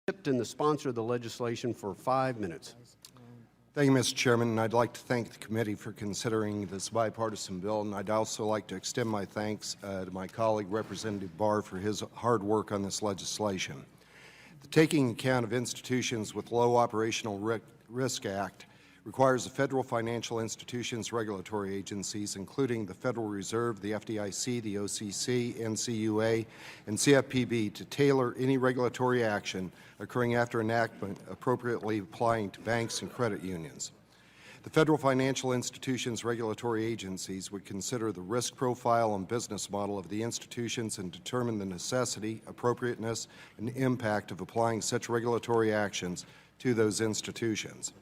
Tipton, the sponsor of the legislation, for 5 minutes. Thank you, Mr. Chairman, and I'd like to thank the committee for considering this bipartisan bill, and I'd also like to extend my thanks to my colleague, Representative Barr, for his hard work on this legislation. The Taking Account of Institutions with Low Operational Risk Act requires the federal financial institutions regulatory agencies, including the Federal Reserve, the FDIC, the OCC, NCUA, and CFPB, to tailor any regulatory action occurring after enactment appropriately applying to banks and credit unions. The federal financial institutions regulatory agencies would consider the risk profile and business model of the institutions and determine the necessity, appropriateness, and impact of applying such regulatory actions to those institutions.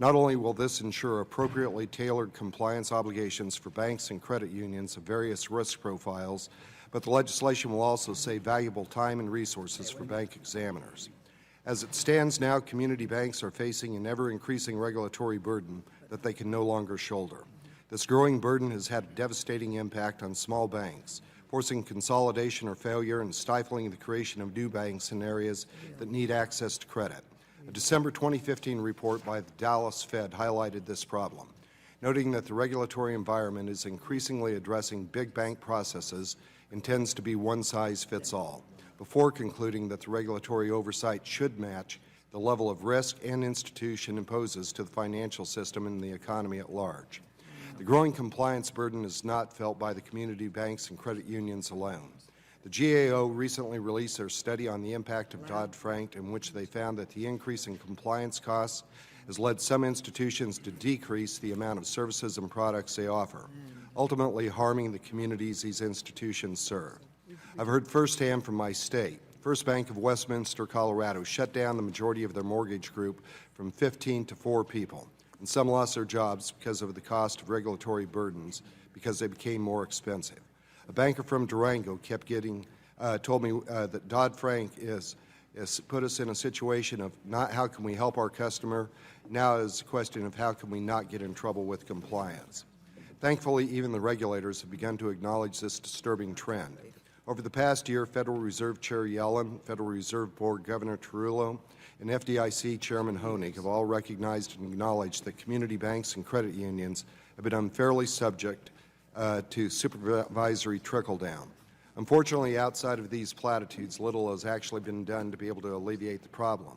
Not only will this ensure appropriately tailored compliance obligations for banks and credit unions of various risk profiles, but the legislation will also save valuable time and resources for bank examiners. As it stands now, community banks are facing an ever-increasing regulatory burden that they can no longer shoulder. This growing burden has had a devastating impact on small banks, forcing consolidation or failure and stifling the creation of new banks in areas that need access to credit. A December 2015 report by the Dallas Fed highlighted this problem, noting that the regulatory environment is increasingly addressing big bank processes and tends to be one-size-fits-all, before concluding that the regulatory oversight should match the level of risk and institution imposes to the financial system and the economy at large. The growing compliance burden is not felt by the community banks and credit unions alone. The GAO recently released their study on the impact of Dodd-Frank, in which they found that the increase in compliance costs has led some institutions to decrease the amount of services and products they offer, ultimately harming the communities these institutions serve. I've heard firsthand from my state. First Bank of Westminster, Colorado, shut down the majority of their mortgage group from 15 to 4 people, and some lost their jobs because of the cost of regulatory burdens because they became more expensive. A banker from Durango told me that Dodd-Frank has put us in a situation of not how can we help our customer, now is a question of how can we not get in trouble with compliance. Thankfully, even the regulators have begun to acknowledge this disturbing trend. Over the past year, Federal Reserve Chair Yellen, Federal Reserve Board Governor Tarullo, and FDIC Chairman Honig have all recognized and acknowledged that community banks and credit unions have been unfairly subject to supervisory trickle-down. Unfortunately, outside of these platitudes, little has actually been done to be able to alleviate the problem.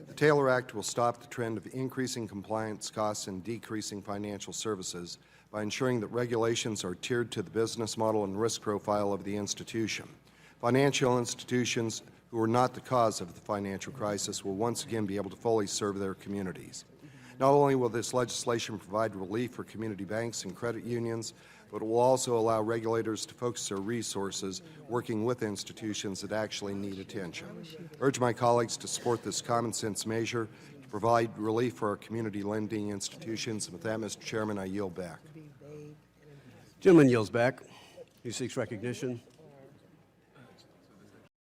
The TAILOR Act will stop the trend of increasing compliance costs and decreasing financial services by ensuring that regulations are tiered to the business model and risk profile of the institution. Financial institutions who are not the cause of the financial crisis will once again be able to fully serve their communities. Not only will this legislation provide relief for community banks and credit unions, but it will also allow regulators to focus their resources working with institutions that actually need attention. I urge my colleagues to support this common-sense measure to provide relief for our community lending institutions. And with that, Mr. Chairman, I yield back. Gentleman yields back. He seeks recognition.